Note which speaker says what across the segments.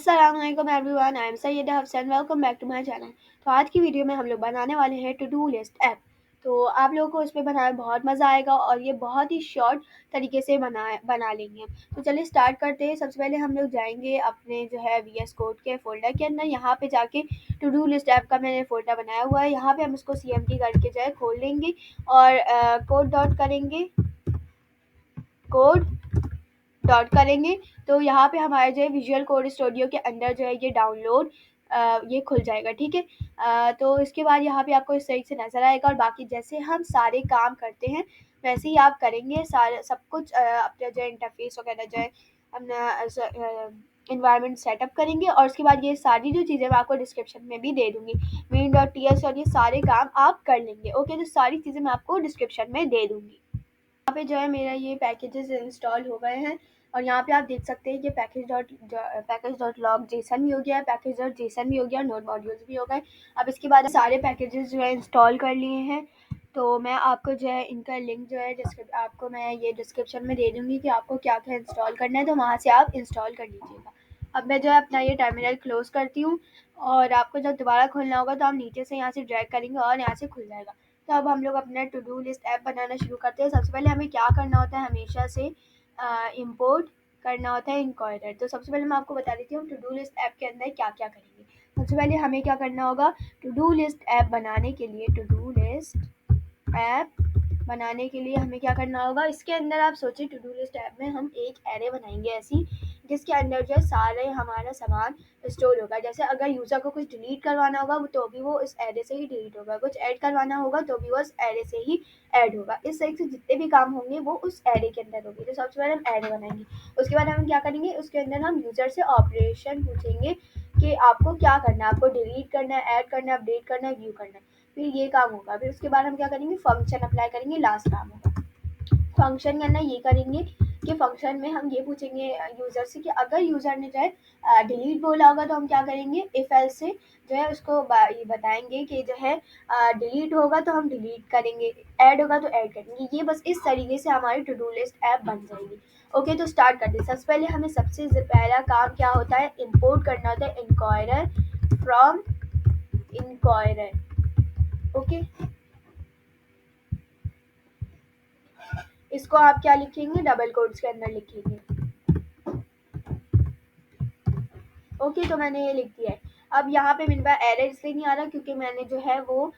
Speaker 1: अस्सलामुअलैकुम everyone, I am Syeda Hafsan. Welcome back to my channel. तो आज की वीडियो में हम लोग बनाने वाले हैं टू डू लिस्ट ऐप। तो आप लोगों को इसमें बनाने में बहुत मज़ा आएगा और ये बहुत ही शॉर्ट तरीके से बना लेंगे। तो चलिए स्टार्ट करते हैं। सबसे पहले हम लोग जाएंगे अपने जो है VS कोड के फोल्डर के अंदर। यहाँ पे जाके टू डू लिस्ट ऐप का मैंने फोल्डर बनाया हुआ है। यहाँ पे हम इसको CMD करके जो है खोल लेंगे और कोड डॉट करेंगे, कोड डॉट करेंगे। तो यहाँ पे हमारे जो है विजुअल कोड स्टूडियो के अंदर जो है ये डाउनलोड ये खुल जाएगा, ठीक है। तो इसके बाद यहाँ पे आपको इस तरीके से नज़र आएगा और बाकी जैसे हम सारे काम करते हैं वैसे ही आप करेंगे। सारे सब कुछ अपना जो है इंटरफेस वगैरह जो है अपना इन्वायरमेंट सेटअप करेंगे और उसके बाद ये सारी जो चीज़ें मैं आपको डिस्क्रिप्शन में भी दे दूँगी। main.ts और ये सारे काम आप कर लेंगे। ओके, तो सारी चीज़ें मैं आपको डिस्क्रिप्शन में दे दूँगी। यहाँ पे जो है मेरा ये पैकेजेस इंस्टॉल हो गए हैं और यहाँ पे आप देख सकते हैं कि पैकेज डॉट लॉग जेसन भी हो गया है, पैकेज डॉट जेसन भी हो गया, नोड मॉड्यूल्स भी हो गए। अब इसके बाद सारे पैकेजेस जो है इंस्टॉल कर लिए हैं। तो मैं आपको जो है इनका लिंक जो है आपको मैं ये डिस्क्रिप्शन में दे दूँगी कि आपको क्या क्या इंस्टॉल करना है, तो वहाँ से आप इंस्टॉल कर लीजिएगा। अब मैं जो है अपना ये टर्मिनल क्लोज़ करती हूँ और आपको जब दोबारा खोलना होगा तो आप नीचे से यहाँ से ड्रैग करेंगे और यहाँ से खुल जाएगा। तो अब हम लोग अपना टू डू लिस्ट ऐप बनाना शुरू करते हैं। सबसे पहले हमें क्या करना होता है, हमेशा से इंपोर्ट करना होता है इनकॉयरर। तो सबसे पहले मैं आपको बता देती हूँ टू डू लिस्ट ऐप के अंदर क्या क्या करेंगे। सबसे पहले हमें क्या करना होगा, टू डू लिस्ट ऐप बनाने के लिए हमें क्या करना होगा, इसके अंदर आप सोचिए टू डू लिस्ट ऐप में हम एक एरे बनाएंगे ऐसी जिसके अंदर जो है सारे हमारा सामान स्टोर होगा। जैसे अगर यूज़र को कुछ डिलीट करवाना होगा तो भी वो इस एरे से ही डिलीट होगा, कुछ ऐड करवाना होगा तो भी वो इस एरे से ही ऐड होगा। इस तरीके से जितने भी काम होंगे वो उस एरे के अंदर होंगे। तो सबसे पहले हम एरे बनाएंगे। उसके बाद हम क्या करेंगे, उसके अंदर हम यूज़र से ऑपरेशन पूछेंगे कि आपको क्या करना है, आपको डिलीट करना है, ऐड करना है, अपडेट करना है, व्यू करना है। फिर ये काम होगा। फिर उसके बाद हम क्या करेंगे, फंक्शन अप्लाई करेंगे। लास्ट काम होगा फंक्शन के अंदर ये करेंगे कि फंक्शन में हम ये पूछेंगे यूज़र से कि अगर यूज़र ने जो है डिलीट बोला होगा तो हम क्या करेंगे, इफ एल्स से जो है उसको ये बताएंगे कि जो है डिलीट होगा तो हम डिलीट करेंगे, ऐड होगा तो ऐड करेंगे। ये बस इस तरीके से हमारी टू डू लिस्ट ऐप बन जाएगी। ओके, तो स्टार्ट करते हैं। सबसे पहले हमें सबसे पहला काम क्या होता है, इंपोर्ट करना होता है इनक्वायरर फ्रॉम इनक्वायरर। ओके, इसको आप क्या लिखेंगे, डबल कोट्स के अंदर लिखेंगे। ओके, तो मैंने ये लिख दिया है। अब यहाँ पे मेरे पास एरर इसलिए नहीं आ रहा क्योंकि मैंने जो है वो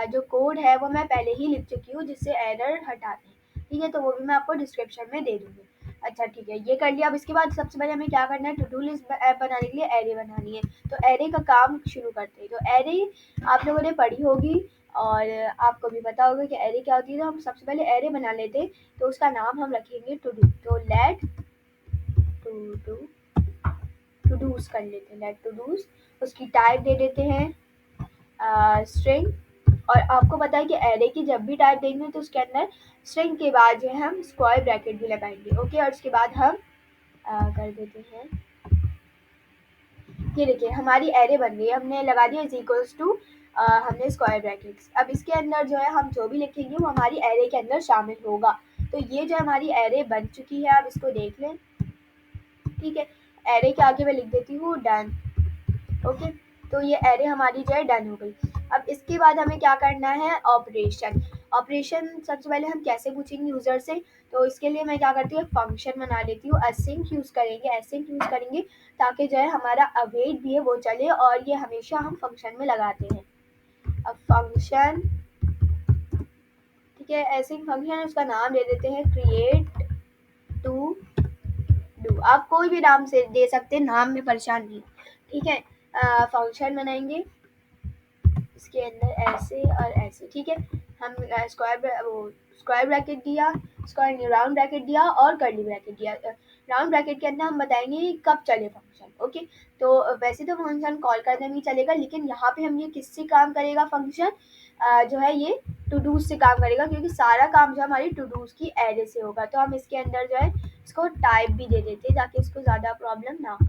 Speaker 1: जो कोड है वो मैं पहले ही लिख चुकी हूँ जिससे एरर हटा दें, ठीक है। तो वो भी मैं आपको डिस्क्रिप्शन में दे दूँगी। अच्छा, ठीक है, ये कर लिया। अब इसके बाद सबसे पहले हमें क्या करना है, टू डू लिस्ट ऐप बनाने के लिए एरे बनानी है। तो एरे का काम शुरू करते हैं। तो एरे आप लोगों ने पढ़ी होगी और आपको भी पता होगा कि एरे क्या होती है। तो हम सबसे पहले एरे बना लेते हैं। तो उसका नाम हम रखेंगे टू डू। तो let to do to dos कर लेते हैं, लेट टू डूज। उसकी टाइप दे देते हैं स्ट्रिंग। और आपको पता है कि एरे की जब भी टाइप देंगे तो उसके अंदर स्ट्रिंग के बाद जो है हम स्क्वायर ब्रैकेट भी लगाएंगे। ओके, और उसके बाद हम कर देते हैं, ये देखिए हमारी एरे बन गई। हमने लगा दिया इज इक्वल्स टू हमने स्क्वायर ब्रैकेट्स। अब इसके अंदर जो है हम जो भी लिखेंगे वो हमारी एरे के अंदर शामिल होगा। तो ये जो हमारी एरे बन चुकी है, आप इसको देख लें, ठीक है। एरे के आगे मैं लिख देती हूँ डन। ओके, तो ये एरे हमारी जो है डन हो गई। अब इसके बाद हमें क्या करना है, ऑपरेशन। ऑपरेशन सबसे पहले हम कैसे पूछेंगे यूज़र से, तो इसके लिए मैं क्या करती हूँ, फंक्शन बना लेती हूँ। असिंक यूज़ करेंगे ताकि जो है हमारा अवेट भी है वो चले और ये हमेशा हम फंक्शन में लगाते हैं। अब फंक्शन, ठीक है, असिंक फंक्शन, उसका नाम दे देते हैं क्रिएट टू डू। आप कोई भी नाम से दे सकते हैं, नाम में परेशान नहीं, ठीक है। फंक्शन बनाएंगे इसके अंदर ऐसे और ऐसे, ठीक है। हम स्क्वायर ब्रैकेट दिया, स्क्वायर राउंड ब्रैकेट दिया और कर्ली ब्रैकेट दिया। राउंड ब्रैकेट के अंदर हम बताएंगे कब चले फंक्शन। ओके, तो वैसे तो फंक्शन कॉल करने में ही चलेगा, लेकिन यहाँ पे हम ये किससे काम करेगा, फंक्शन जो है ये टू डूज से काम करेगा क्योंकि सारा काम जो हमारी टू डूज की एरे से होगा। तो हम इसके अंदर जो है इसको टाइप भी दे देते हैं ताकि इसको ज़्यादा प्रॉब्लम ना हो।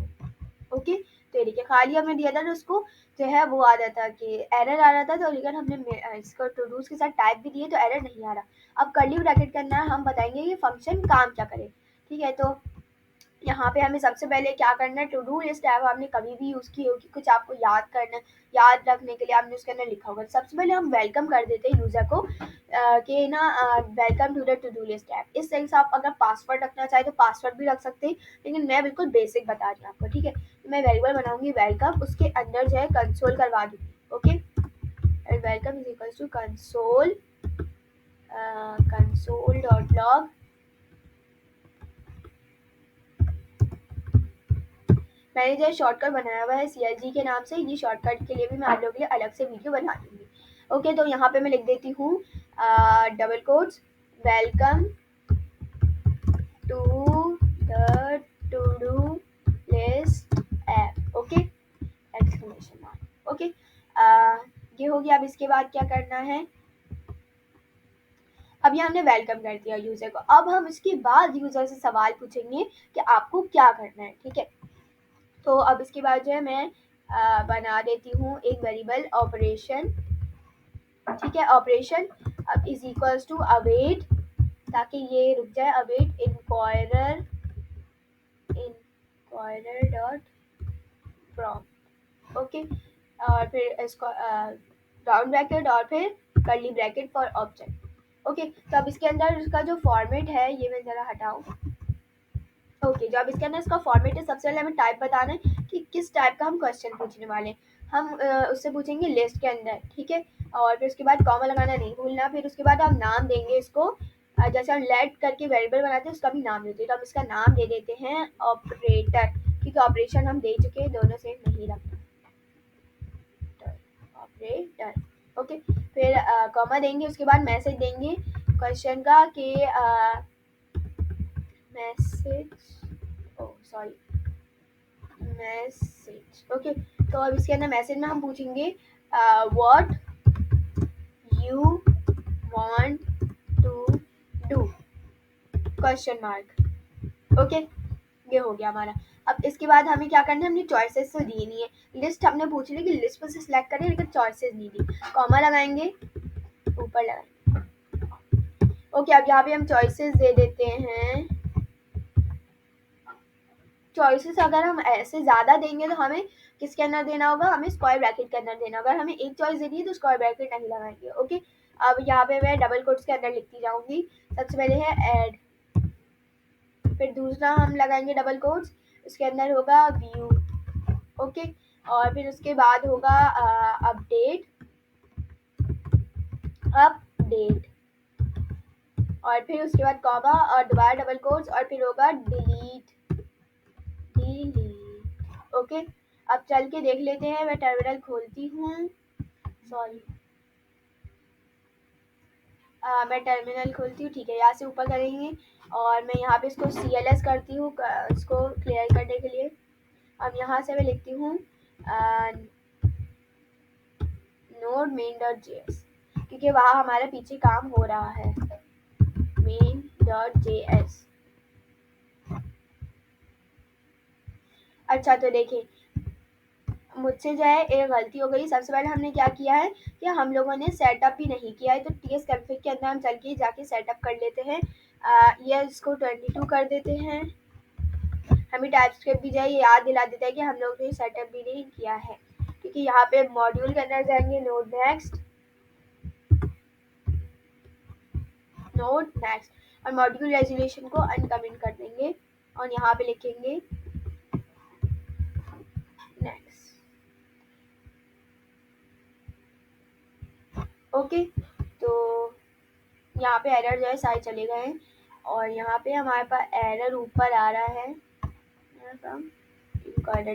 Speaker 1: ओके, तो ये देखिए खाली हमने दिया था तो उसको जो है वो आ रहा था कि एरर आ रहा था, तो लेकिन हमने इसको टू डूज के साथ टाइप भी दिए तो एरर नहीं आ रहा। अब कर्ली ब्रैकेट के अंदर हम बताएंगे कि फंक्शन काम क्या करे, ठीक है। तो यहाँ पे हमें सबसे पहले क्या करना है, टू डू लिस्ट ऐप आपने कभी भी यूज़ की होगी, कुछ आपको याद करना है, याद रखने के लिए आपने उसके अंदर लिखा होगा। सबसे पहले हम वेलकम कर देते हैं यूज़र को कि ना welcome to the to do list app. इस तरह से आप अगर पासवर्ड रखना चाहे तो पासवर्ड भी रख सकते हैं, लेकिन मैं बिल्कुल बेसिक बता रही हूँ आपको, ठीक है। तो मैं वेरिएबल बनाऊंगी वेलकम, उसके अंदर जो है कंसोल करवा दूँगी, okay. Welcome is equals to console console dot log. मैंने जो शॉर्टकट बनाया हुआ है CLG के नाम से, ये शॉर्टकट के लिए भी मैं आप लोगों के लिए अलग से वीडियो बना दूंगी, ओके। तो यहाँ पे मैं लिख देती हूँ double quotes welcome to the to do list app, okay, exclamation mark, okay. ये हो गया। अब इसके बाद क्या करना है, अब ये हमने वेलकम कर दिया यूजर को। अब हम इसके बाद यूजर से सवाल पूछेंगे कि आपको क्या करना है, ठीक है। तो अब इसके बाद जो है मैं बना देती हूँ एक वेरिएबल ऑपरेशन, ठीक है। ऑपरेशन अब इज इक्वल्स टू अवेट, ताकि ये रुक जाए, await inquirer dot from, okay. और फिर इसको राउंड ब्रैकेट और फिर curly bracket for object, okay. तो अब इसके अंदर इसका जो फॉर्मेट है, ये मैं ज़रा हटाऊँ, ओके। जो अब इसके अंदर इसका फॉर्मेट है, सबसे पहले हमें टाइप बताना है कि किस टाइप का हम क्वेश्चन पूछने वाले हैं। हम उससे पूछेंगे लिस्ट के अंदर, ठीक है। और फिर उसके बाद कॉमा लगाना नहीं भूलना। फिर उसके बाद हम नाम देंगे इसको, जैसे हम लेट करके वेरिएबल बनाते हैं उसका भी नाम देते हैं, तो हम इसका नाम दे देते हैं ऑपरेटर, क्योंकि ऑपरेशन हम दे चुके हैं, दोनों से नहीं रखना, ऑपरेटर, ओके। फिर कॉमा देंगे, उसके बाद मैसेज देंगे क्वेश्चन का कि message, oh sorry, message, okay. तो अब इसके अंदर मैसेज में हम पूछेंगे what you want to do, question mark, okay. ये हो गया हमारा। अब इसके बाद हमें क्या करना है, हमने चॉइसेस तो दी नहीं है, लिस्ट हमने पूछ ली कि लिस्ट पर से सिलेक्ट करें, लेकिन चॉइसेस नहीं दी। कॉमा लगाएंगे, ऊपर लगाएंगे, ओके। अब यहाँ पे हम चॉइसेस दे देते हैं। चॉइसेस अगर हम ऐसे ज़्यादा देंगे तो हमें किसके अंदर देना होगा, हमें स्क्वायर ब्रैकेट के अंदर देना होगा। अगर हमें एक चॉइस दे दी है तो स्क्वायर ब्रैकेट नहीं लगाएंगे, ओके। अब यहाँ पे मैं डबल कोट्स के अंदर लिखती जाऊंगी। सबसे पहले है ऐड, फिर दूसरा हम लगाएंगे डबल कोट्स, उसके अंदर होगा व्यू, ओके। और फिर उसके बाद होगा अपडेट, अपडेट, और फिर उसके बाद कॉमा और दोबारा डबल कोट्स, और फिर होगा डिलीट, डिलीट, ओके। अब चल के देख लेते हैं, मैं टर्मिनल खोलती हूँ, सॉरी, मैं टर्मिनल खोलती हूँ, ठीक है। यहाँ से ऊपर करेंगे और मैं यहाँ पे इसको CLS करती हूँ इसको क्लियर करने के लिए। अब यहाँ से मैं लिखती हूँ नोड मेन डॉट जेएस, क्योंकि वहाँ हमारे पीछे काम हो रहा है, मेन डॉट जेएस। अच्छा, तो देखिए मुझसे जो है एक गलती हो गई। सबसे पहले हमने क्या किया है कि हम लोगों ने सेटअप भी नहीं किया है, तो TS कॉन्फ़िग के अंदर हम चल के जाके सेटअप कर लेते हैं। ये इसको 22 कर देते हैं। हमें टाइपस्क्रिप्ट भी जो है ये याद दिला देता है कि हम लोगों ने सेटअप भी नहीं किया है, क्योंकि यहाँ पे मॉड्यूल के अंदर जाएंगे, नोड नेक्स्ट, नोड नेक्स्ट, और मॉड्यूल रेजोल्यूशन को अनकमेंट कर देंगे और यहाँ पे लिखेंगे नेक्स्ट, ओके। तो यहाँ पे एरर जो है सारे चले गए हैं, और यहाँ पे हमारे पास एरर ऊपर आ रहा है,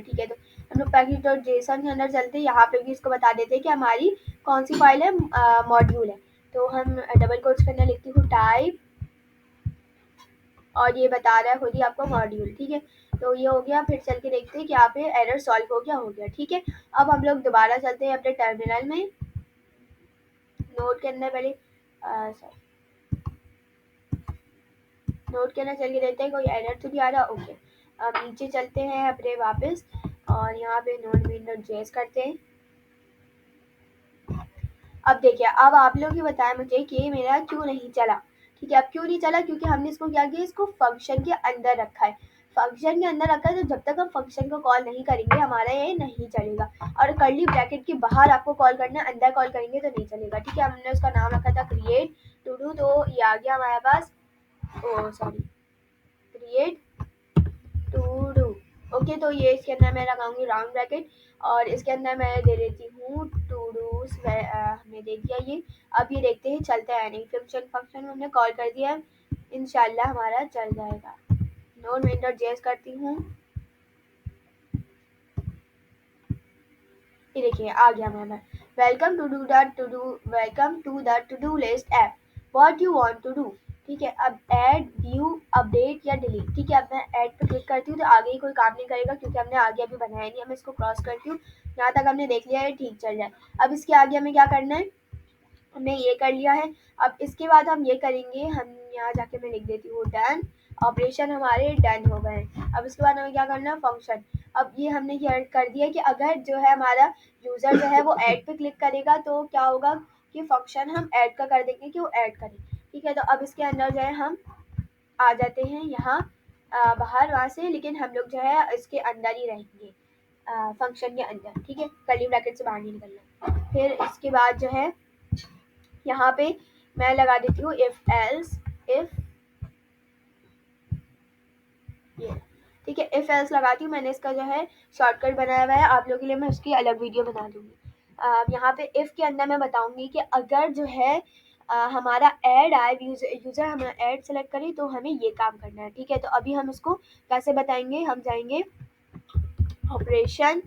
Speaker 1: ठीक है। तो हम लोग पैकेज डॉट जेसन के अंदर चलते हैं, यहाँ पे भी इसको बता देते हैं कि हमारी कौन सी फाइल है, मॉड्यूल है। तो हम डबल कोट्स के अंदर लिखती हूँ टाइप, और ये बता रहा है खुद ही आपको मॉड्यूल, ठीक है। तो ये हो गया। फिर चल के देखते हैं कि यहाँ पे एरर सॉल्व हो गया, ठीक है। अब हम लोग दोबारा चलते हैं अपने टर्मिनल में, नोट के अंदर पहले नोट के अंदर चल के देखते हैं कोई एरर तो नहीं आ रहा, ओके। अब नीचे चलते हैं अपने वापस, और यहाँ पे नोड मेन डॉट जेएस करते हैं। अब देखिए, अब आप लोग ये बताएं मुझे कि मेरा क्यों नहीं चला, ठीक है। अब क्यों नहीं चला, क्योंकि हमने इसको क्या किया, इसको फंक्शन के अंदर रखा है। फंक्शन के अंदर रखा है, तो जब तक हम फंक्शन को कॉल नहीं करेंगे हमारा ये नहीं चलेगा। और कर्ली ब्रैकेट के बाहर आपको कॉल करना है, अंदर कॉल करेंगे तो नहीं चलेगा। ठीक है, हमने उसका नाम रखा था क्रिएट टू डू, तो ये आ गया हमारे पास, oh sorry, create to do. Okay, तो ये इसके अंदर मैं लगाऊंगी राउंड ब्रैकेट, और इसके अंदर मैं दे देती हूँ टू डूज, हमने दे दिया ये। अब ये देखते हैं चलता है नहीं, फंक्शन फंक्शन हमने कॉल कर दिया है, इंशाल्लाह हमारा चल जाएगा। नोट main.js करती हूँ, ये देखिए आ गया मैं। Welcome to the to do list app, what you want to do. ठीक है, अब ऐड, व्यू, अपडेट या डिलीट। ठीक है, अब मैं ऐड पे क्लिक करती हूँ तो आगे ही कोई काम नहीं करेगा, क्योंकि हमने आगे अभी बनाया नहीं है। मैं इसको क्रॉस करती हूँ, यहाँ तक हमने देख लिया है, ठीक चल जाए। अब इसके आगे हमें क्या करना है, हमने ये कर लिया है। अब इसके बाद हम ये करेंगे, हम यहाँ जाके मैं लिख देती हूँ डन, ऑपरेशन हमारे डन हो गए। अब इसके बाद हमें क्या करना है, फंक्शन। अब ये हमने ये कर दिया कि अगर जो है हमारा यूज़र जो है वो ऐड पे क्लिक करेगा तो क्या होगा कि फंक्शन हम ऐड का कर देंगे कि वो ऐड करे। ठीक है, तो अब इसके अंदर जो है हम आ जाते हैं यहाँ बाहर वहाँ से, लेकिन हम लोग जो है इसके अंदर ही रहेंगे, फंक्शन के अंदर। ठीक है, कर्ली ब्रैकेट से बाहर नहीं निकलना। फिर इसके बाद जो है यहाँ पे मैं लगा देती हूँ इफ एल्स, इफ ये, ठीक है, इफ एल्स लगाती हूँ। मैंने इसका जो है शॉर्टकट बनाया हुआ है, आप लोगों के लिए मैं उसकी अलग वीडियो बना दूंगी। यहाँ पे इफ के अंदर मैं बताऊंगी कि अगर जो है हमारा ऐड आए, यूजर हमारा ऐड सेलेक्ट करे तो हमें ये काम करना है। ठीक है, तो अभी हम इसको कैसे बताएंगे, हम जाएंगे ऑपरेशन,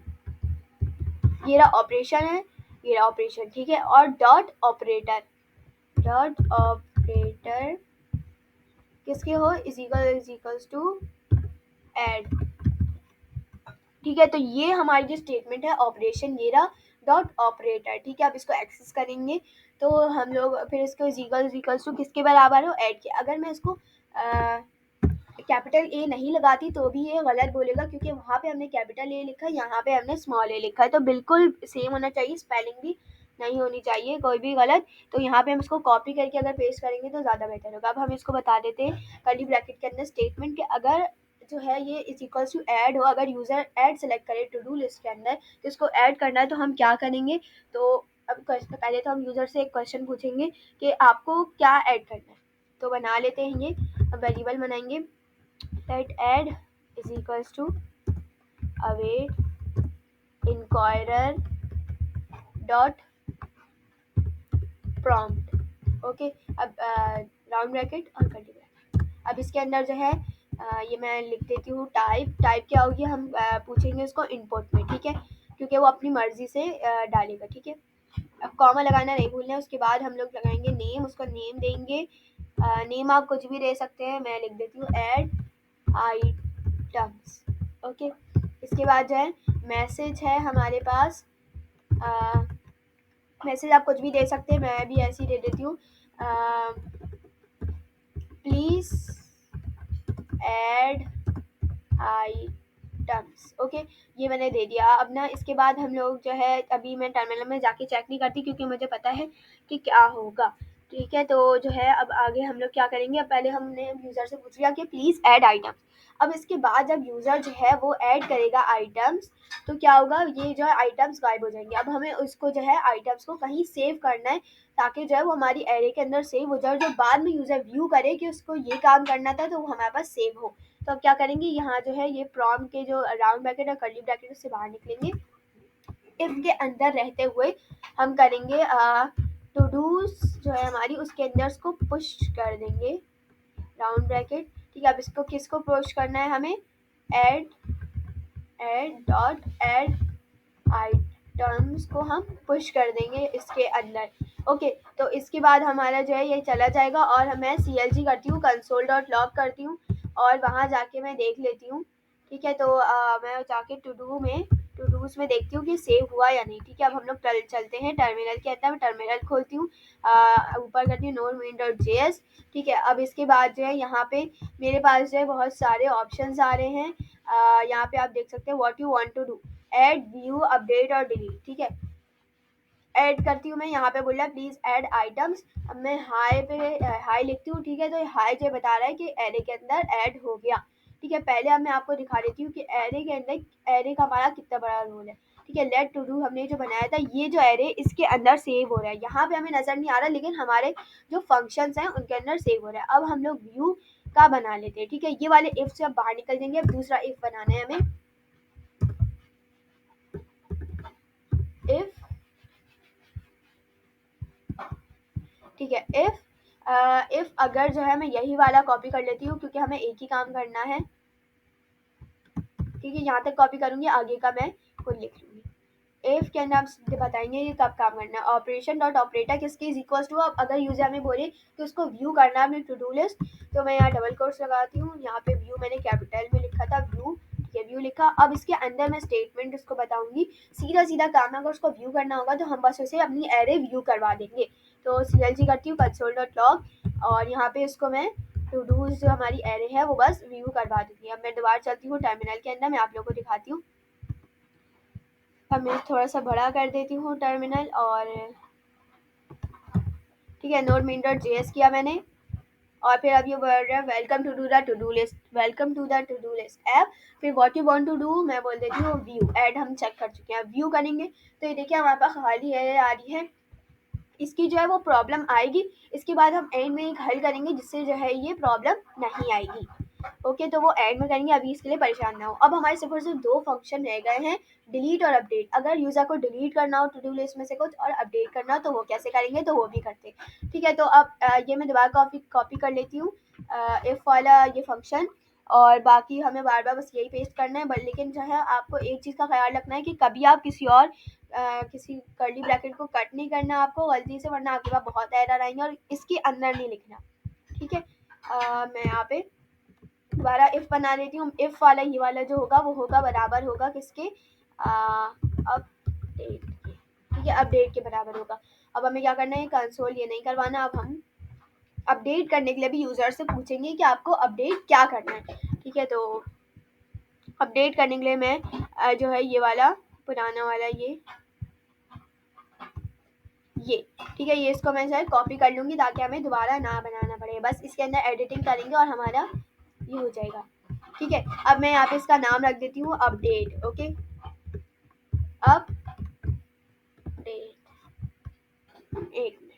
Speaker 1: ये रहा ऑपरेशन है, ये रहा ऑपरेशन। ठीक है, और डॉट ऑपरेटर, डॉट ऑपरेटर किसके हो, इज इक्वल्स टू ऐड। ठीक है, तो ये हमारी जो स्टेटमेंट है ऑपरेशन, ये रहा डॉट ऑपरेटर। ठीक है, अब इसको एक्सेस करेंगे तो हम लोग फिर इसको इक्वल्स टू किसके बराबर हो, ऐड के। अगर मैं इसको कैपिटल ए नहीं लगाती तो भी ये गलत बोलेगा, क्योंकि वहाँ पे हमने कैपिटल ए लिखा है, यहाँ पे हमने स्मॉल ए लिखा है, तो बिल्कुल सेम होना चाहिए, स्पेलिंग भी नहीं होनी चाहिए कोई भी गलत। तो यहाँ पे हम इसको कॉपी करके अगर पेस्ट करेंगे तो ज़्यादा बेहतर होगा। अब हम इसको बता देते हैं कर्ली ब्रैकेट के अंदर स्टेटमेंट के, अगर जो है ये इज इक्वल्स टू ऐड हो, अगर यूज़र ऐड सेलेक्ट करे टू डू लिस्ट के अंदर तो इसको ऐड करना है, तो हम क्या करेंगे, तो अब पहले तो हम यूज़र से एक क्वेश्चन पूछेंगे कि आपको क्या ऐड करना है। तो बना लेते हैं ये, अब वेरिएबल बनाएंगे, let add is equals to await inquirer dot prompt। Okay, अब राउंड ब्रैकेट और कर्ली ब्रैकेट। अब इसके अंदर जो है ये मैं लिख देती हूँ टाइप, टाइप क्या होगी, हम पूछेंगे उसको इनपुट में। ठीक है, क्योंकि वो अपनी मर्जी से डालेगा। ठीक है, अब कॉमा लगाना नहीं भूलना है। उसके बाद हम लोग लगाएंगे नेम, उसको नेम देंगे, नेम आप कुछ भी दे सकते हैं, मैं लिख देती हूँ ऐड आइटम्स। ओके, इसके बाद जो है मैसेज है हमारे पास, मैसेज आप कुछ भी दे सकते हैं, मैं भी ऐसे ही दे देती हूँ, प्लीज ऐड आइटम्स। ओके, ये मैंने दे दिया। अब ना इसके बाद हम लोग जो है, अभी मैं टर्मिनल में जाके चेक नहीं करती क्योंकि मुझे पता है कि क्या होगा। ठीक है, तो जो है अब आगे हम लोग क्या करेंगे, अब पहले हमने यूज़र से पूछ लिया कि प्लीज़ ऐड आइटम्स। अब इसके बाद जब यूज़र जो है वो ऐड करेगा आइटम्स तो क्या होगा, ये जो है आइटम्स गायब हो जाएंगे। अब हमें उसको जो है आइटम्स को कहीं सेव करना है, ताकि जो है वो हमारी एरे के अंदर सेव हो जाए, जो बाद में यूज़र व्यू करे कि उसको ये काम करना था तो वो हमारे पास सेव हो। तो अब क्या करेंगे, यहाँ जो है ये प्रॉम्प्ट के जो राउंड ब्रैकेट और कर्ली ब्रैकेट उससे बाहर निकलेंगे, इफ के अंदर रहते हुए हम करेंगे टू डूज जो है हमारी, उसके अंदर उसको पुश कर देंगे राउंड ब्रैकेट। ठीक है, अब इसको किसको पुश करना है, हमें ऐड डॉट ऐड आइटम्स को हम पुश कर देंगे इसके अंदर। ओके, तो इसके बाद हमारा जो है ये चला जाएगा, और मैं CLG करती हूँ, कंसोल डॉट लॉग करती हूँ, और वहाँ जाके मैं देख लेती हूँ। ठीक है, तो मैं जाके टू डूज में देखती हूँ कि सेव हुआ या नहीं। ठीक है, अब हम लोग चलते हैं टर्मिनल के अंदर, मैं टर्मिनल खोलती हूँ, ऊपर करती हूँ नोड main.js। ठीक है, अब इसके बाद जो है यहाँ पे मेरे पास जो है बहुत सारे ऑप्शंस आ रहे हैं, यहाँ पे आप देख सकते हैं what you want to do, add, view, update और डिलीट। ठीक है, ऐड करती हूँ मैं, यहाँ पे बोल रहा है प्लीज ऐड आइटम्स। अब मैं हाई पे हाई लिखती हूँ। ठीक है, तो हाई जो बता रहा है कि एरे के अंदर ऐड हो गया। ठीक है, पहले अब मैं आपको दिखा देती हूँ कि एरे के अंदर एरे का हमारा कितना बड़ा रोल है। ठीक है, लेट टू डू हमने जो बनाया था, ये जो एरे इसके अंदर सेव हो रहा है, यहाँ पे हमें नज़र नहीं आ रहा, लेकिन हमारे जो फंक्शंस हैं उनके अंदर सेव हो रहा है। अब हम लोग व्यू का बना लेते हैं। ठीक है, ये वाले इफ से अब बाहर निकल जाएंगे। अब दूसरा इफ बनाना है हमें। इफ, ठीक है, इफ अगर जो है मैं यही वाला कॉपी कर लेती हूँ, क्योंकि हमें एक ही काम करना है। ठीक है, यहाँ तक कॉपी करूंगी, आगे का मैं खुद लिख लूंगी। इफ के अंदर आप सीधे बताएंगे ये कब काम करना है। ऑपरेशन डॉट ऑपरेटर किसके इज इक्वल टू, अब अगर यूजर हमें बोले कि उसको व्यू करना है अपनी टू डू लिस्ट, तो मैं यहाँ डबल कोट्स लगाती हूँ। यहाँ पे व्यू मैंने कैपिटल में लिखा था, व्यू। ठीक है, व्यू लिखा। अब इसके अंदर मैं स्टेटमेंट उसको बताऊंगी, सीधा सीधा काम है। अगर उसको व्यू करना होगा तो हम बस उसे अपनी एरे व्यू करवा देंगे। तो CLG करती हूँ कंसोल डॉट लॉग, और यहाँ पे इसको मैं टू डूज जो हमारी एरे है वो बस व्यू करवा दूंगी। अब मैं दोबारा चलती हूँ टर्मिनल के अंदर, मैं आप लोगों को दिखाती हूँ। अब मैं थोड़ा सा बड़ा कर देती हूँ टर्मिनल, और ठीक है, नोड मेन डॉट जेएस किया मैंने, और फिर अब ये बोल रहा है welcome to do the to do list, welcome to the to do list app. फिर what you want to do मैं बोल देती हूँ व्यू। ऐड हम चेक कर चुके हैं, व्यू करेंगे तो ये देखिए हमारे पास खाली एरर आ रही है। इसकी जो है वो प्रॉब्लम आएगी, इसके बाद हम एंड में एक हल करेंगे जिससे जो है ये प्रॉब्लम नहीं आएगी। ओके, तो वो एंड में करेंगे, अभी इसके लिए परेशान ना हो। अब हमारे सिर्फ और सिर्फ दो फंक्शन रह गए हैं, डिलीट और अपडेट। अगर यूज़र को डिलीट करना हो टू डू लिस्ट में से कुछ और अपडेट करना हो तो वो कैसे करेंगे, तो वो भी करते हैं। ठीक है, तो अब ये मैं दोबारा कॉपी कर लेती हूँ इफ वाला ये फंक्शन, और बाकी हमें बार बार बस यही पेस्ट करना है। बट लेकिन जो है आपको एक चीज़ का ख्याल रखना है कि कभी आप किसी और किसी कर्ली ब्रैकेट को कट नहीं करना आपको गलती से, वरना आपके पास बहुत एरर आएंगे, और इसके अंदर नहीं लिखना। ठीक है, मैं यहाँ पे दोबारा इफ बना लेती हूँ। इफ वाला ये वाला जो होगा वो होगा बराबर होगा किसके, अपडेट के। ठीक है, अपडेट के बराबर होगा। अब हमें क्या करना है, कंसोल ये नहीं करवाना। अब हम अपडेट करने के लिए भी यूजर से पूछेंगे कि आपको अपडेट क्या करना है। ठीक है, तो अपडेट करने के लिए मैं जो है ये वाला पुराना वाला ये ठीक है, ये इसको मैं शायद कॉपी कर लूँगी ताकि हमें दोबारा ना बनाना पड़े। बस इसके अंदर एडिटिंग करेंगे और हमारा ये हो जाएगा। ठीक है, अब मैं यहाँ पे इसका नाम रख देती हूँ अपडेट। Okay, update. एक मिनट,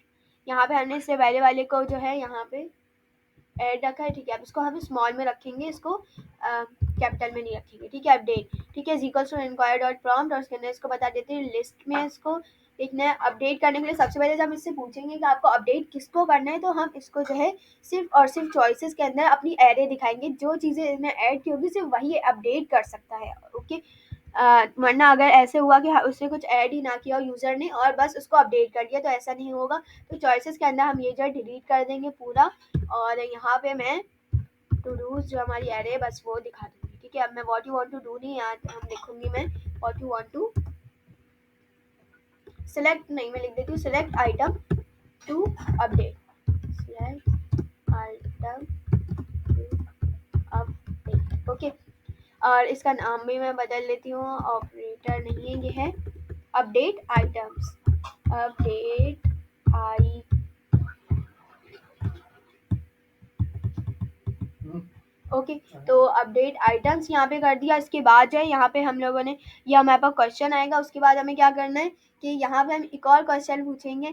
Speaker 1: यहाँ पे हमने इससे पहले वाले को जो है यहाँ पे ऐड रखा है। ठीक है, अब इसको हम स्मॉल में रखेंगे, इसको कैपिटल में नहीं रखेंगे। ठीक है, अपडेट। ठीक है, equals to inquire dot prompt, और उसके अंदर इसको बता देते हैं लिस्ट में इसको लिखना है। अपडेट करने के लिए सबसे पहले जब हम इससे पूछेंगे कि आपको अपडेट किसको करना है, तो हम इसको जो है सिर्फ और सिर्फ चॉइसेस के अंदर अपनी एरे दिखाएंगे, जो चीज़ें इसमें ऐड की होगी सिर्फ वही अपडेट कर सकता है। ओके, वरना अगर ऐसे हुआ कि उसने कुछ ऐड ही ना किया यूज़र ने और बस उसको अपडेट कर दिया तो ऐसा नहीं होगा। तो चॉइसेस के अंदर हम ये जो डिलीट कर देंगे पूरा, और यहाँ पे मैं टू डूज जो हमारी एरे है बस वो दिखा दूँगी। ठीक है, अब मैं what you want to do नहीं, यहाँ हम लिखूंगी मैं what you want to select, नहीं मैं लिख देती हूँ select item to update, select item to update. Okay, और इसका नाम भी मैं बदल लेती हूँ, ऑपरेटर नहीं है ये है अपडेट आइटम्स, अपडेट आई। ओके, तो अपडेट आइटम्स यहाँ पे कर दिया। इसके बाद जो है यहाँ पे हम लोगों ने ये हमारे पास क्वेश्चन आएगा, उसके बाद हमें क्या करना है कि यहाँ पे हम एक और क्वेश्चन पूछेंगे।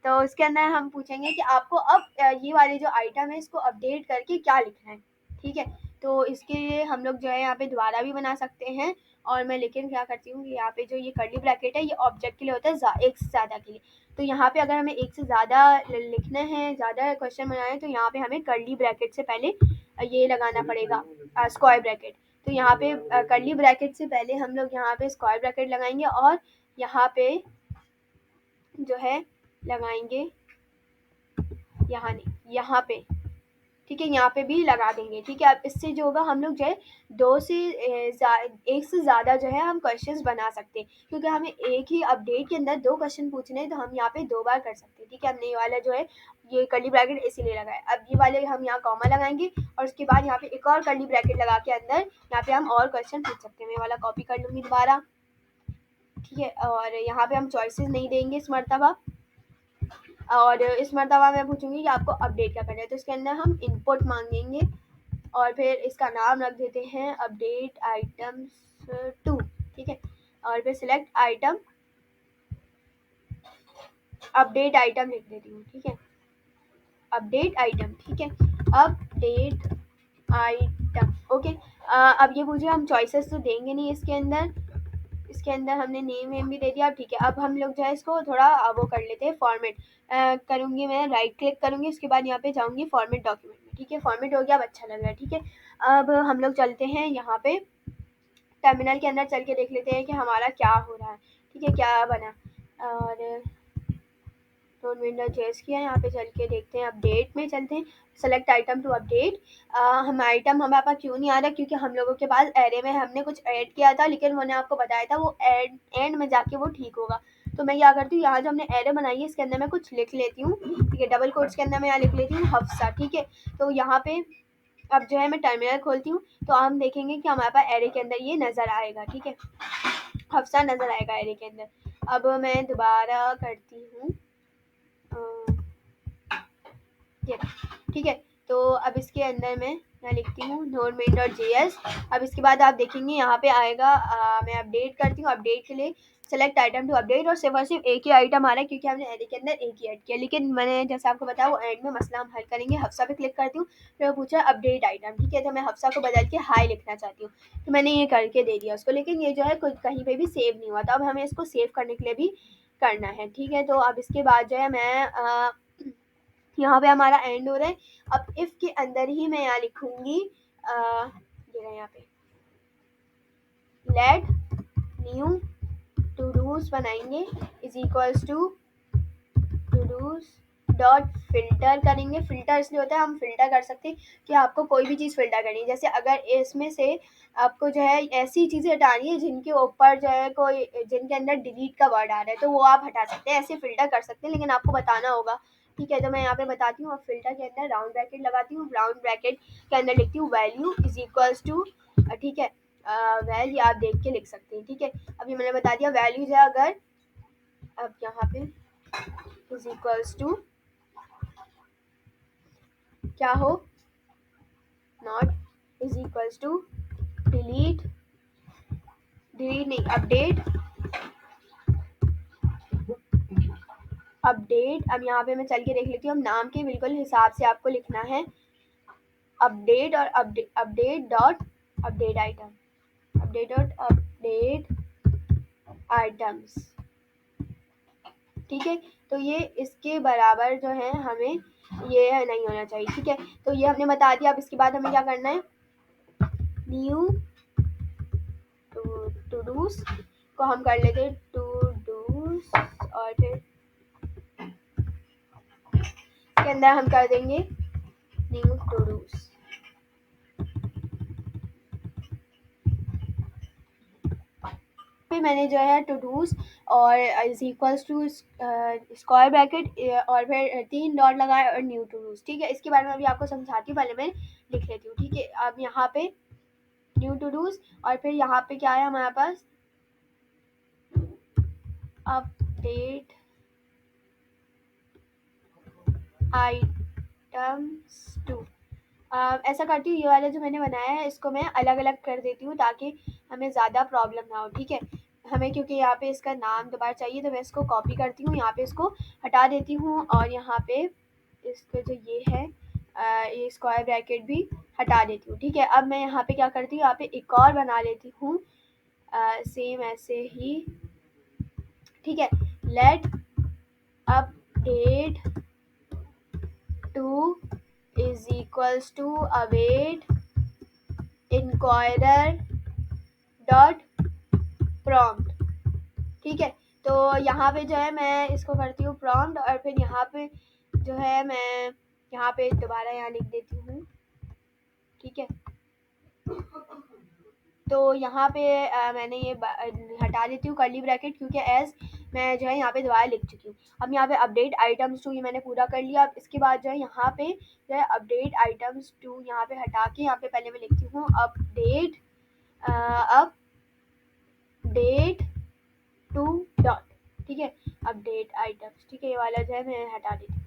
Speaker 1: तो उसके अंदर हम पूछेंगे कि आपको अब ये वाले जो आइटम है इसको अपडेट करके क्या लिखना है। ठीक है, तो इसके लिए हम लोग जो है यहाँ पे दोबारा भी बना सकते हैं, और मैं लेकिन क्या करती हूँ कि यहाँ पे जो ये कर्ली ब्रैकेट है ये ऑब्जेक्ट के लिए होता है, एक से ज़्यादा के लिए। तो यहाँ पे अगर हमें एक से ज़्यादा लिखना है, ज़्यादा क्वेश्चन बनाना है, तो यहाँ पे हमें कर्ली ब्रैकेट से पहले ये लगाना पड़ेगा स्क्वायर ब्रैकेट। तो यहाँ पे कर्ली ब्रैकेट से पहले हम लोग यहाँ पे स्क्वायर ब्रैकेट लगाएंगे, और यहाँ पे जो है लगाएंगे, यहाँ नहीं यहाँ पे। ठीक है, यहाँ पे भी लगा देंगे। ठीक है, अब इससे जो होगा हम लोग जो है एक से ज़्यादा जो है हम क्वेश्चंस बना सकते हैं, क्योंकि हमें एक ही अपडेट के अंदर दो क्वेश्चन पूछने हैं, तो हम यहाँ पे दो बार कर सकते हैं। ठीक है, हमने ये वाला जो है ये कर्ली ब्रैकेट इसीलिए लगाया। अब ये वाले हम यहाँ कॉमा लगाएंगे, और उसके बाद यहाँ पे एक और कर्ली ब्रैकेट लगा के अंदर यहाँ पे हम और क्वेश्चन पूछ सकते हैं। मैं वाला कॉपी कर लूँगी दोबारा। ठीक है, और यहाँ पे हम चॉइसेस नहीं देंगे इस मरतबा, और इस मरतबा मैं पूछूंगी कि आपको अपडेट क्या करना है, तो इसके अंदर हम इनपुट मांगेंगे। और फिर इसका नाम रख देते हैं अपडेट आइटम्स 2, ठीक है। और फिर सिलेक्ट आइटम, अपडेट आइटम लिख देती हूँ, ठीक है, अपडेट आइटम, ठीक है, अपडेट आइटम, ओके। अब ये मुझे हम चॉइसेस तो देंगे नहीं इसके अंदर हमने नेम वेम भी दे दिया, ठीक है। अब हम लोग जो है इसको थोड़ा वो कर लेते हैं फॉर्मेट, करूँगी मैं, राइट क्लिक करूँगी, उसके बाद यहाँ पे जाऊँगी फॉर्मेट डॉक्यूमेंट में, ठीक है, फॉर्मेट हो गया, अब अच्छा लग रहा है, ठीक है। अब हम लोग चलते हैं यहाँ पे टर्मिनल के अंदर, चल के देख लेते हैं कि हमारा क्या हो रहा है, ठीक है, क्या बना। और तो विंडो चेस किया, यहाँ पे चल के देखते हैं, अपडेट में चलते हैं, सेलेक्ट आइटम टू अपडेट। हम आइटम हमारे पास क्यों नहीं आ रहा, क्योंकि हम लोगों के पास एरे में हमने कुछ ऐड किया था, लेकिन मैंने आपको बताया था वो एंड में जाके वो ठीक होगा। तो मैं क्या करती हूँ, यहाँ जो हमने एरे बनाई है इसके अंदर मैं कुछ लिख लेती हूँ, ठीक है, डबल कोट्स के अंदर मैं यहाँ लिख लेती हूँ हफ्सा, ठीक है। तो यहाँ पे अब जो है मैं टर्मिनल खोलती हूँ, तो हम देखेंगे कि हमारे पास एरे के अंदर ये नज़र आएगा, ठीक है, हफ्सा नज़र आएगा एरे के अंदर। अब मैं दोबारा करती हूँ ये, ठीक है। तो अब इसके अंदर मैं लिखती हूँ नोड मेन डॉट जेएस। अब इसके बाद आप देखेंगे यहाँ पे आएगा, मैं अपडेट करती हूँ, अपडेट के लिए सेलेक्ट आइटम टू अपडेट, और सिर्फ एक ही आइटम आ रहा है क्योंकि हमने एरे के अंदर एक ही ऐड किया, लेकिन मैंने जैसे आपको बताया वो एंड में मसला हम हल करेंगे। हफ्सा पे क्लिक करती हूँ, फिर वो पूछा अपडेट आइटम, ठीक है, तो मैं हफ्सा को बदल के हाई लिखना चाहती हूँ, तो मैंने ये करके दे दिया उसको, लेकिन ये जो है कहीं पे भी सेव नहीं हुआ, तो अब हमें इसको सेव करने के लिए भी करना है, ठीक है। तो अब इसके बाद जो है मैं यहाँ पे हमारा एंड हो रहा है। अब इफ के अंदर ही मैं यहाँ लिखूंगी, ये रहा यहाँ पे, लेट न्यू टू डूज बनाएंगे is equals to dos dot filter करेंगे। फिल्टर इसलिए होता है, हम फिल्टर कर सकते हैं कि आपको कोई भी चीज़ फिल्टर करनी है, जैसे अगर इसमें से आपको जो है ऐसी चीज़ें हटानी है जिनके ऊपर जो है कोई, जिनके अंदर डिलीट का वर्ड आ रहा है, तो वो आप हटा सकते हैं, ऐसे फिल्टर कर सकते हैं, लेकिन आपको बताना होगा, ठीक है। तो मैं यहाँ पे बताती हूँ, अब फिल्टर के अंदर राउंड ब्रैकेट लगाती हूँ, राउंड ब्रैकेट के अंदर लिखती हूँ वैल्यू इज इक्वल्स टू, ठीक है, वैल्यू आप देख के लिख सकते हैं, ठीक है। अभी मैंने बता दिया वैल्यू जो है, अगर अब यहाँ पे इज इक्वल्स टू क्या हो, not is equals to delete, delete नहीं, अपडेट, अपडेट। अब यहाँ पे मैं चल के देख लेती हूँ, अब नाम के बिल्कुल हिसाब से आपको लिखना है अपडेट, और update dot update item, update dot update items, ठीक है। तो ये इसके बराबर जो है हमें ये नहीं होना चाहिए, ठीक है। तो ये हमने बता दिया। अब इसके बाद हमें क्या करना है, न्यू टू डूज को हम कर लेते हैं टू डूज, और फिर के अंदर हम कर देंगे न्यू टू डूज, फिर मैंने जो है टू डूज और is equals to square bracket और फिर 3 डॉट लगाए और न्यू टू डूज, ठीक है। इसके बारे में अभी आपको समझाती हूँ, पहले मैं लिख लेती हूँ, ठीक है। अब यहाँ पे न्यू टू डूज, और फिर यहाँ पे क्या है हमारे पास, अपडेट आइटम्स 2। ऐसा करती हूँ, ये वाला जो मैंने बनाया है इसको मैं अलग अलग कर देती हूँ ताकि हमें ज़्यादा प्रॉब्लम ना हो, ठीक है। हमें क्योंकि यहाँ पे इसका नाम दोबारा चाहिए, तो मैं इसको कॉपी करती हूँ, यहाँ पे इसको हटा देती हूँ, और यहाँ पे इसका जो ये है ये स्क्वायर ब्रैकेट भी हटा देती हूँ, ठीक है। अब मैं यहाँ पे क्या करती हूँ, यहाँ पे एक और बना लेती हूँ सेम ऐसे ही, ठीक है, let update to is equals to await inquirer dot prompt, ठीक है। तो यहाँ पे जो है मैं इसको करती हूँ प्रॉम्प्ट, और फिर यहाँ पे जो है मैं यहाँ पे दोबारा यहाँ लिख देती हूँ, ठीक है। तो यहाँ पे मैंने ये हटा देती हूँ कर्ली ब्रैकेट, क्योंकि एज मैं जो है यहाँ पे दोबारा लिख चुकी हूँ। अब यहाँ पे अपडेट आइटम्स 2 ये मैंने पूरा कर लिया। अब इसके बाद जो है यहाँ पे जो है अपडेट आइटम्स 2 यहाँ पे हटा के यहाँ पे पहले मैं लिखती हूँ अपडेट अपडेट टू डॉट, ठीक है, अपडेट आइटम्स, ठीक है, ये वाला जो है मैं हटा देती हूँ,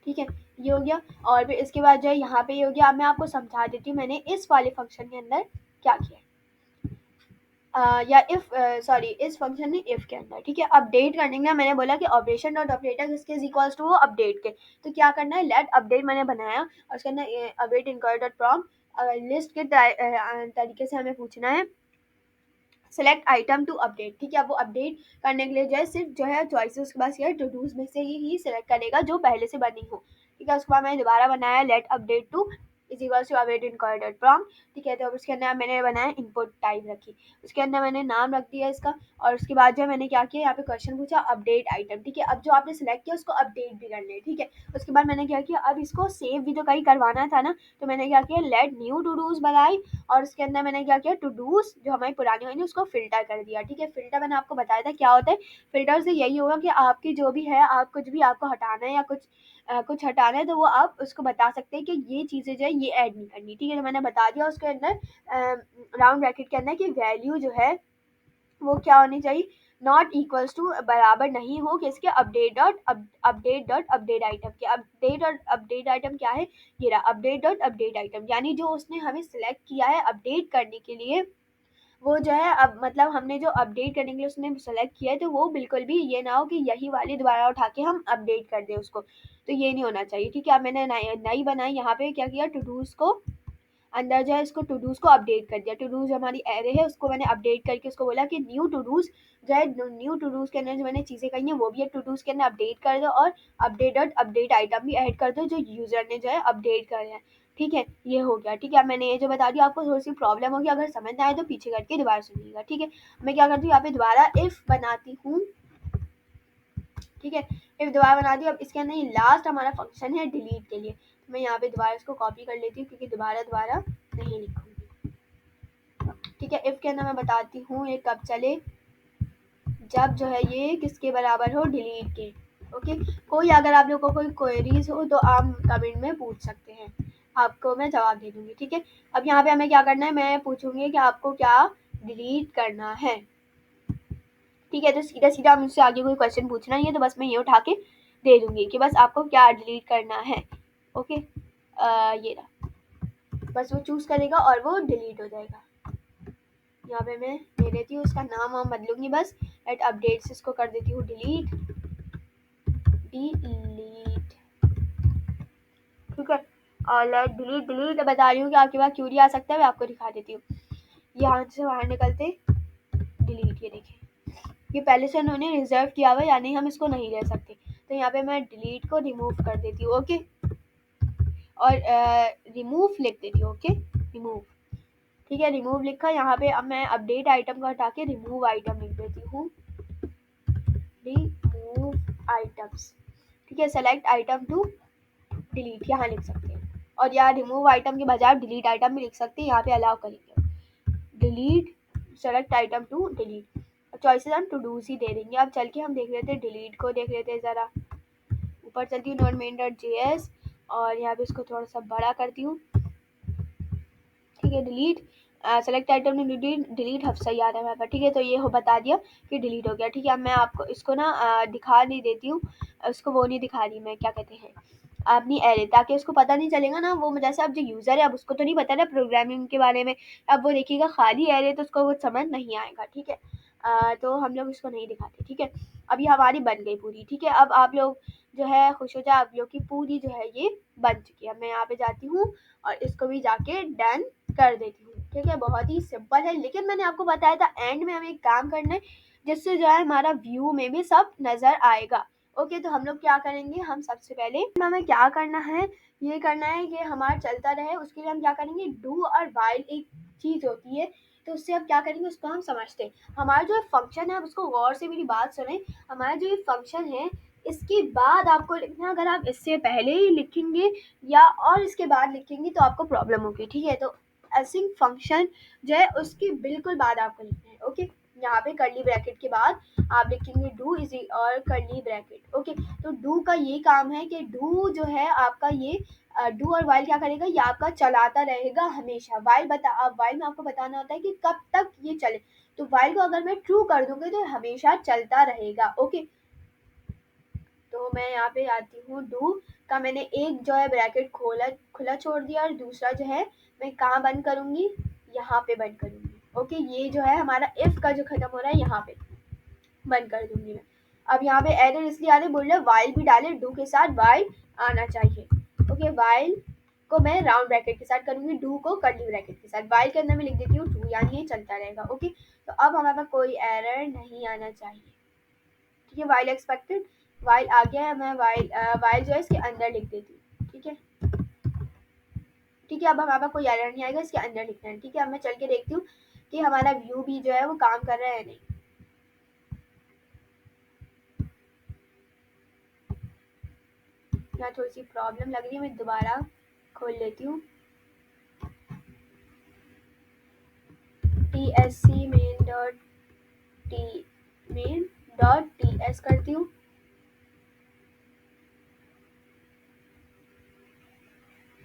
Speaker 1: ठीक है, ये हो गया। और फिर इसके बाद जो है यहाँ पे ये हो गया। अब मैं आपको समझा देती हूँ मैंने इस वाले फंक्शन के अंदर क्या किया है। या इफ सॉरी इस फंक्शन ने इफ के अंदर, ठीक है, अपडेट करने का मैंने बोला कि ऑपरेशन डॉट ऑपरेटर किसके इज इक्वल्स टू वो अपडेट के। तो क्या करना है, लेट अपडेट मैंने बनाया और उसके अंदर update inquire dot prompt list के तरीके से हमें पूछना है सेलेक्ट आइटम टू अपडेट। ठीक है, अब वो अपडेट करने के लिए जो है सिर्फ जो है चॉइसेस उसके पास ये टू डूज में से ही सिलेक्ट करेगा जो पहले से बनी हो। ठीक है, उसके बाद मैंने दोबारा बनाया let update to is equals to update in coder from. ठीक है, तो अब उसके अंदर मैंने बनाया इनपुट टाइप रखी, उसके अंदर मैंने नाम रख दिया इसका। और उसके बाद जो है मैंने क्या किया, यहाँ पे क्वेश्चन पूछा अपडेट आइटम। ठीक है, अब जो आपने सेलेक्ट किया उसको अपडेट भी करना है। ठीक है, उसके बाद मैंने क्या किया, अब इसको सेव भी तो कहीं करवाना था ना, तो मैंने क्या किया लेट न्यू टू डूज बनाई और उसके अंदर मैंने क्या किया टू डूज जो हमारी पुरानी हुई उसको फिल्टर कर दिया। ठीक है, फिल्टर मैंने आपको बताया था क्या होता है। फिल्टर से यही होगा कि आपकी जो भी है, आप कुछ भी आपको हटाना है या कुछ हटाना है तो वो आप उसको बता सकते हैं कि ये चीज़ें जो है ये ऐड नहीं करनी। ठीक है, तो मैंने बता दिया उसके अंदर राउंड ब्रैकेट के अंदर कि वैल्यू जो है वो क्या होनी चाहिए, नॉट इक्वल्स टू बराबर नहीं हो कि इसके अपडेट डॉट अपडेट आइटम के। अपडेट और अपडेट आइटम क्या है, ये रहा अपडेट डॉट अपडेट आइटम, यानी जो उसने हमें सिलेक्ट किया है अपडेट करने के लिए वो जो है अब मतलब हमने जो अपडेट करने के लिए उसने सेलेक्ट किया है तो वो बिल्कुल भी ये ना हो कि यही वाली दोबारा उठा के हम अपडेट कर दें उसको, तो ये नहीं होना चाहिए। ठीक है, अब मैंने नई बनाई, यहाँ पे क्या किया टू डूज को अंदर जो है इसको टू डूज को अपडेट कर दिया। टू डूज हमारी एरे है उसको मैंने अपडेट करके उसको बोला कि न्यू टू डूज जो है न्यू टू डूज के अंदर जो मैंने चीज़ें कही हैं वो भी टू डूज के अंदर अपडेट कर दो और अपडेट डॉट अपडेट आइटम भी ऐड कर दो जो यूजर ने जो है अपडेट कर है। ठीक है, ये हो गया। ठीक है, अब मैंने ये जो बता दिया, आपको थोड़ी सी प्रॉब्लम होगी, अगर समझ ना आए तो पीछे करके दोबारा सुनिएगा। ठीक है, मैं क्या करती हूँ यहाँ पे दोबारा इफ बनाती हूँ। ठीक है, इफ दोबारा बना दी। अब इसके अंदर ये लास्ट हमारा फंक्शन है डिलीट के लिए, तो मैं यहाँ पे दोबारा इसको कॉपी कर लेती हूँ क्योंकि दोबारा दोबारा नहीं लिखूंगी। ठीक है, इफ के अंदर मैं बताती हूँ ये कब चले, जब जो है ये किसके बराबर हो, डिलीट के। ओके, कोई अगर आप लोगों को कोई क्वेरीज हो तो आप कमेंट में पूछ सकते हैं, आपको मैं जवाब दे दूंगी। ठीक है, अब यहाँ पे हमें क्या करना है, मैं पूछूंगी कि आपको क्या डिलीट करना है। ठीक है, तो सीधा सीधा मुझसे आगे कोई क्वेश्चन पूछना नहीं है, तो बस मैं ये उठा के दे दूंगी कि बस आपको क्या डिलीट करना है। ओके, ये रहा, बस वो चूज करेगा और वो डिलीट हो जाएगा। यहाँ पे मैं ले लेती हूँ, उसका नाम वाम बदलूंगी, बस एट अपडेट्स इसको कर देती हूँ डिलीट। ठीक है, और डिलीट डिलीट बता रही हूँ कि आपके पास क्यूरी आ सकता है, मैं आपको दिखा देती हूँ। यहाँ से बाहर निकलते डिलीट, ये देखिए ये पहले से उन्होंने रिजर्व किया हुआ है यानी हम इसको नहीं ले सकते, तो यहाँ पे मैं डिलीट को रिमूव कर देती हूँ। ओके, और रिमूव लिख देती हूँ। Okay, remove. ठीक है, रिमूव लिखा। यहाँ पे अब मैं अपडेट आइटम को हटा के रिमूव आइटम लिख देती हूँ, रिमूव आइटम्स। ठीक है, सेलेक्ट आइटम टू डिलीट यहाँ लिख सकते हैं, और यहाँ रिमूव आइटम के बजाय डिलीट आइटम भी लिख सकते हैं, यहाँ पे अलाउ करेंगे delete select item to delete. Choices हम टू डूज ही दे देंगे। अब चल के हम देख लेते हैं डिलीट को, देख लेते हैं ज़रा, ऊपर चलती हूँ नॉट मेन डॉट जेएस और यहाँ पे इसको थोड़ा सा बड़ा करती हूँ। ठीक है, डिलीट सेलेक्ट आइटम में डिलीट हफ्सा याद है मेरे पास। ठीक है, तो ये हो बता दिया कि डिलीट हो गया। ठीक है, अब मैं आपको इसको ना दिखा नहीं देती हूँ, उसको वो नहीं दिखा रही मैं, क्या कहते हैं अपनी एरे, ताकि उसको पता नहीं चलेगा ना, वो जैसे अब जो यूज़र है अब उसको तो नहीं पता ना प्रोग्रामिंग के बारे में, अब वो देखिएगा खाली एरे तो उसको वो समझ नहीं आएगा। ठीक है, तो हम लोग इसको नहीं दिखाते। ठीक है, अब ये हमारी बन गई पूरी। ठीक है, अब आप लोग जो है खुश हो जाए, आप लोग की पूरी जो है ये बन चुकी है। मैं यहाँ पे जाती हूँ और इसको भी जाके डन कर देती हूँ। ठीक है, बहुत ही सिंपल है, लेकिन मैंने आपको बताया था एंड में हमें एक काम करना है जिससे जो है हमारा व्यू में भी सब नज़र आएगा। ओके, तो हम लोग क्या करेंगे, हम सबसे पहले हमें क्या करना है, ये करना है कि हमारा चलता रहे, उसके लिए हम क्या करेंगे डू और वाइल एक चीज़ होती है, तो उससे हम क्या करेंगे उसको हम समझते हैं। हमारा जो फंक्शन है, उसको गौर से मेरी बात सुने, हमारा जो ये फंक्शन है इसके बाद आपको लिखना, अगर आप इससे पहले ही लिखेंगे या और इसके बाद लिखेंगे तो आपको प्रॉब्लम होगी। ठीक है, तो एसिंग फंक्शन जो है उसके बिल्कुल बाद आपको लिखना है। ओके, यहाँ पे कर्ली ब्रैकेट के बाद आप लिखेंगे डू इज और कर्ली ब्रैकेट। ओके, तो डू का ये काम है कि डू जो है आपका ये डू और वाइल क्या करेगा, ये आपका चलाता रहेगा हमेशा। वाइल में आपको बताना होता है कि कब तक ये चले, तो वाइल को अगर मैं ट्रू कर दूंगी तो हमेशा चलता रहेगा। ओके, तो मैं यहाँ पे आती हूँ डू का मैंने एक जो है ब्रैकेट खुला छोड़ दिया और दूसरा जो है मैं कहाँ बंद करूँगी, यहाँ पे बंद करूँगी। ओके, ये जो है हमारा इफ का जो खत्म हो रहा है यहाँ पे बंद कर दूंगी मैं। अब यहाँ पे एरर इसलिए आ रही, बोल रहे वाइल भी डाले, डू के साथ वाइल आना चाहिए। ओके, वाइल को मैं राउंड ब्रैकेट के साथ करूंगी, डू को कर्ली ब्रैकेट के साथ। वाइल के अंदर मैं लिख देती हूँ डू, यानी ये चलता रहेगा। ओके, तो अब हमारे पास कोई एरर नहीं आना चाहिए। ठीक है, वाइल एक्सपेक्टेड, वाइल आ गया है, मैं वाइल जो है इसके अंदर लिख देती हूँ। ठीक है, ठीक है, अब हमारे पास कोई एरर नहीं आएगा, इसके अंदर लिखना है। ठीक है, अब मैं चल के देखती हूँ कि हमारा व्यू भी जो है वो काम कर रहा है नहीं। यहाँ थोड़ी सी प्रॉब्लम लग रही है, मैं दोबारा खोल लेती हूँ। tsc main dot T main dot T S करती हूँ।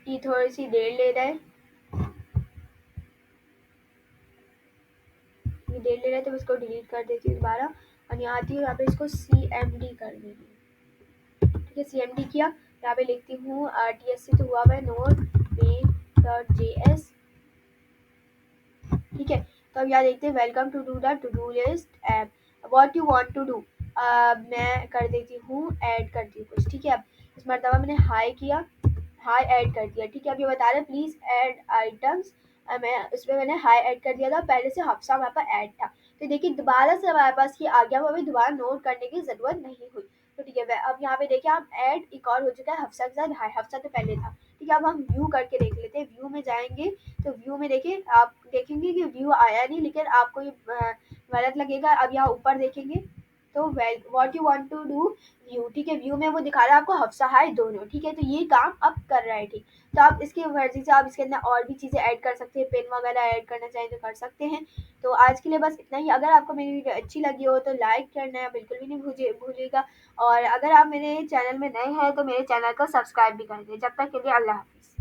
Speaker 1: ये थोड़ी सी देर ले रहा है, ये देर ले रहा है, तो इसको डिलीट कर देती हूँ दोबारा और यहाँ आती हूँ, यहाँ पे इसको cmd कर देती हूँ। ठीक है, cmd किया, यहाँ पे लिखती हूँ tsc तो हुआ है नोट मेन डॉट js। ठीक है, तो अब यहाँ देखते हैं welcome to do the to do list app, what you want to do. मैं कर देती हूँ, ऐड करती हूँ कुछ। ठीक है, अब इस मरतबा मैंने हाई किया, हाई ऐड कर दिया। ठीक है, अब ये बता रहे प्लीज ऐड आइटम्स, मैं उसमें मैंने हाई ऐड कर दिया था, पहले से हफ्सा हमारे पास ऐड था। तो देखिए दोबारा से हमारे पास ये आ गया, हमें दोबारा नोट करने की जरूरत नहीं हुई। तो ठीक है, अब यहाँ पे देखिए आप ऐड एक और हो चुका है हफ्सा के साथ, हाई हफ्सा तो पहले था। ठीक है, अब हम व्यू करके देख लेते हैं। व्यू में जाएंगे तो व्यू में देखिए, आप देखेंगे कि व्यू आया नहीं, लेकिन आपको ये गलत लगेगा। अब यहाँ ऊपर देखेंगे तो what you want to do view. ठीक है, व्यू में वो दिखा रहा है आपको हफ्सा हाई दोनों। ठीक है, तो ये काम अब कर रहा है। ठीक, तो आप इसकी मर्जी से आप इसके अंदर और भी चीज़ें ऐड कर सकते हैं, पेन वगैरह ऐड करना चाहें तो कर सकते हैं। तो आज के लिए बस इतना ही। अगर आपको मेरी वीडियो अच्छी लगी हो तो लाइक करना है बिल्कुल भी नहीं भूलिएगा, और अगर आप मेरे चैनल में नए हैं तो मेरे चैनल को सब्सक्राइब भी कर दें। जब तक के लिए अल्लाह हाफिज़।